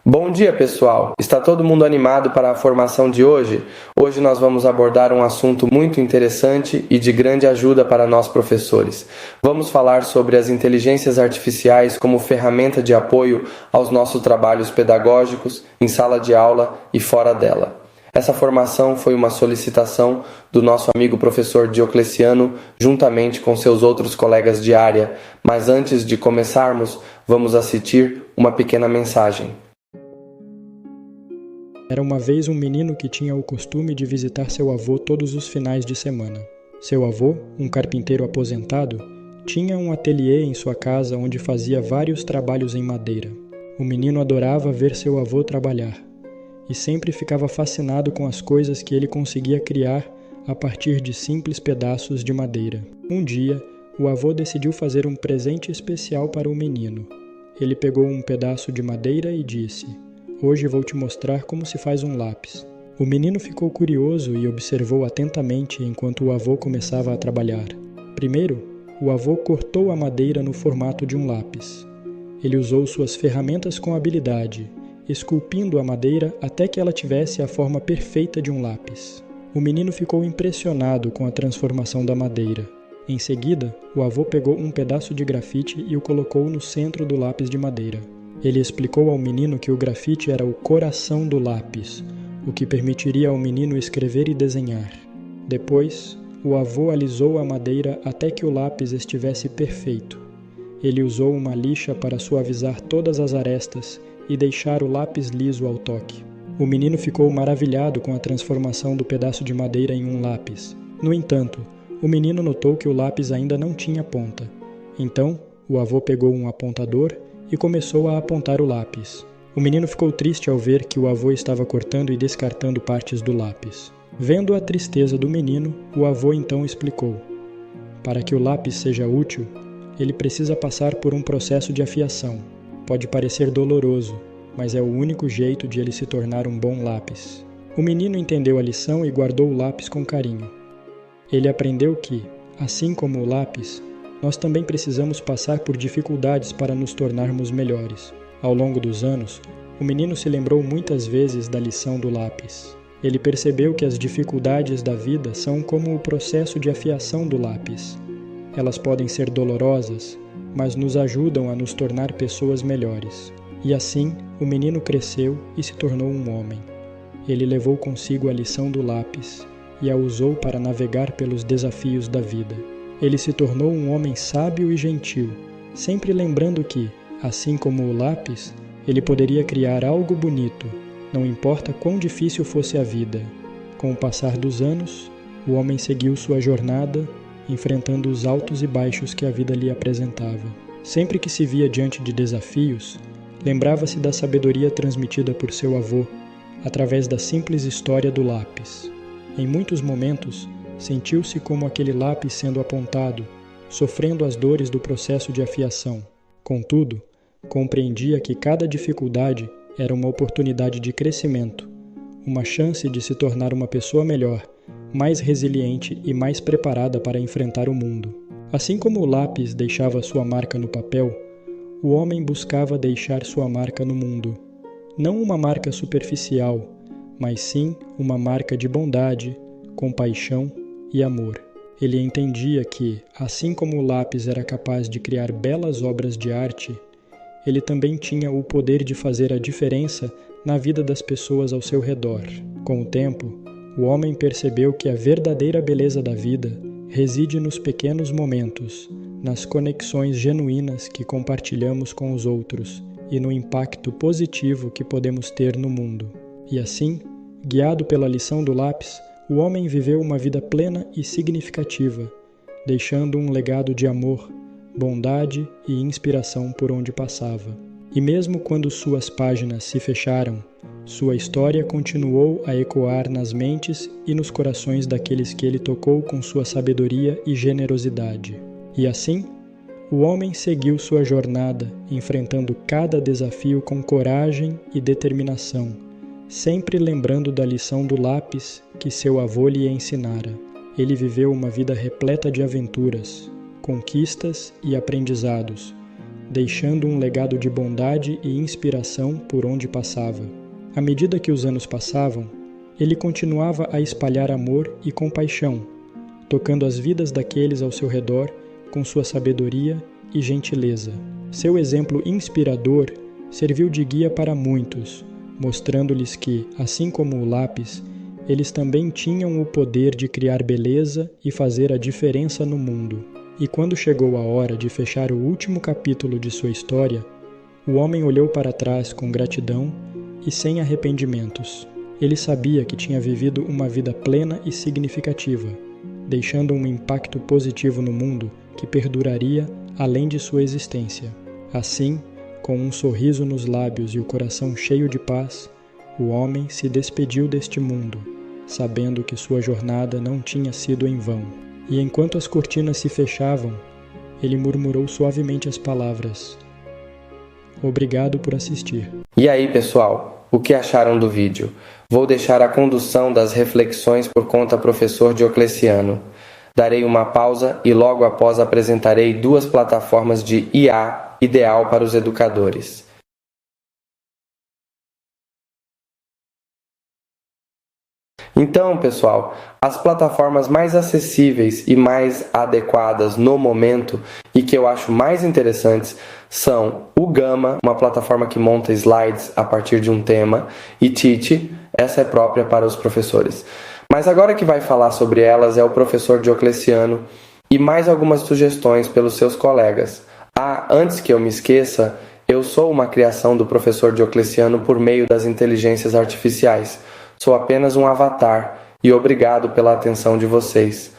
Bom dia, pessoal! Está todo mundo animado para a formação de hoje? Hoje nós vamos abordar um assunto muito interessante e de grande ajuda para nós professores. Vamos falar sobre as inteligências artificiais como ferramenta de apoio aos nossos trabalhos pedagógicos, em sala de aula e fora dela. Essa formação foi uma solicitação do nosso amigo professor Diocleciano, juntamente com seus outros colegas de área, mas antes de começarmos, vamos assistir uma pequena mensagem. Era uma vez um menino que tinha o costume de visitar seu avô todos os finais de semana. Seu avô, um carpinteiro aposentado, tinha um ateliê em sua casa onde fazia vários trabalhos em madeira. O menino adorava ver seu avô trabalhar e sempre ficava fascinado com as coisas que ele conseguia criar a partir de simples pedaços de madeira. Um dia, o avô decidiu fazer um presente especial para o menino. Ele pegou um pedaço de madeira e disse: "Hoje vou te mostrar como se faz um lápis." O menino ficou curioso e observou atentamente enquanto o avô começava a trabalhar. Primeiro, o avô cortou a madeira no formato de um lápis. Ele usou suas ferramentas com habilidade, esculpindo a madeira até que ela tivesse a forma perfeita de um lápis. O menino ficou impressionado com a transformação da madeira. Em seguida, o avô pegou um pedaço de grafite e o colocou no centro do lápis de madeira. Ele explicou ao menino que o grafite era o coração do lápis, o que permitiria ao menino escrever e desenhar. Depois, o avô alisou a madeira até que o lápis estivesse perfeito. Ele usou uma lixa para suavizar todas as arestas e deixar o lápis liso ao toque. O menino ficou maravilhado com a transformação do pedaço de madeira em um lápis. No entanto, o menino notou que o lápis ainda não tinha ponta. Então, o avô pegou um apontador e começou a apontar o lápis. O menino ficou triste ao ver que o avô estava cortando e descartando partes do lápis. Vendo a tristeza do menino, o avô então explicou: "Para que o lápis seja útil, ele precisa passar por um processo de afiação. Pode parecer doloroso, mas é o único jeito de ele se tornar um bom lápis." O menino entendeu a lição e guardou o lápis com carinho. Ele aprendeu que, assim como o lápis, nós também precisamos passar por dificuldades para nos tornarmos melhores. Ao longo dos anos, o menino se lembrou muitas vezes da lição do lápis. Ele percebeu que as dificuldades da vida são como o processo de afiação do lápis. Elas podem ser dolorosas, mas nos ajudam a nos tornar pessoas melhores. E assim, o menino cresceu e se tornou um homem. Ele levou consigo a lição do lápis e a usou para navegar pelos desafios da vida. Ele se tornou um homem sábio e gentil, sempre lembrando que, assim como o lápis, ele poderia criar algo bonito, não importa quão difícil fosse a vida. Com o passar dos anos, o homem seguiu sua jornada, enfrentando os altos e baixos que a vida lhe apresentava. Sempre que se via diante de desafios, lembrava-se da sabedoria transmitida por seu avô, através da simples história do lápis. Em muitos momentos, sentiu-se como aquele lápis sendo apontado, sofrendo as dores do processo de afiação. Contudo, compreendia que cada dificuldade era uma oportunidade de crescimento, uma chance de se tornar uma pessoa melhor, mais resiliente e mais preparada para enfrentar o mundo. Assim como o lápis deixava sua marca no papel, o homem buscava deixar sua marca no mundo. Não uma marca superficial, mas sim uma marca de bondade, compaixão e amor. Ele entendia que, assim como o lápis era capaz de criar belas obras de arte, ele também tinha o poder de fazer a diferença na vida das pessoas ao seu redor. Com o tempo, o homem percebeu que a verdadeira beleza da vida reside nos pequenos momentos, nas conexões genuínas que compartilhamos com os outros e no impacto positivo que podemos ter no mundo. E assim, guiado pela lição do lápis, o homem viveu uma vida plena e significativa, deixando um legado de amor, bondade e inspiração por onde passava. E mesmo quando suas páginas se fecharam, sua história continuou a ecoar nas mentes e nos corações daqueles que ele tocou com sua sabedoria e generosidade. E assim, o homem seguiu sua jornada, enfrentando cada desafio com coragem e determinação, sempre lembrando da lição do lápis que seu avô lhe ensinara. Ele viveu uma vida repleta de aventuras, conquistas e aprendizados, deixando um legado de bondade e inspiração por onde passava. À medida que os anos passavam, ele continuava a espalhar amor e compaixão, tocando as vidas daqueles ao seu redor com sua sabedoria e gentileza. Seu exemplo inspirador serviu de guia para muitos, mostrando-lhes que, assim como o lápis, eles também tinham o poder de criar beleza e fazer a diferença no mundo. E quando chegou a hora de fechar o último capítulo de sua história, o homem olhou para trás com gratidão e sem arrependimentos. Ele sabia que tinha vivido uma vida plena e significativa, deixando um impacto positivo no mundo que perduraria além de sua existência. Assim, com um sorriso nos lábios e o coração cheio de paz, o homem se despediu deste mundo, sabendo que sua jornada não tinha sido em vão. E enquanto as cortinas se fechavam, ele murmurou suavemente as palavras: "Obrigado por assistir." E aí, pessoal, o que acharam do vídeo? Vou deixar a condução das reflexões por conta do professor Diocleciano. Darei uma pausa e logo após apresentarei 2 plataformas de IA ideal para os educadores. Então, pessoal, as plataformas mais acessíveis e mais adequadas no momento e que eu acho mais interessantes são o Gama, uma plataforma que monta slides a partir de um tema, e Teach, essa é própria para os professores. Mas agora que vai falar sobre elas é o professor Diocleciano e mais algumas sugestões pelos seus colegas. Antes que eu me esqueça, eu sou uma criação do professor Diocleciano por meio das inteligências artificiais. Sou apenas um avatar e obrigado pela atenção de vocês.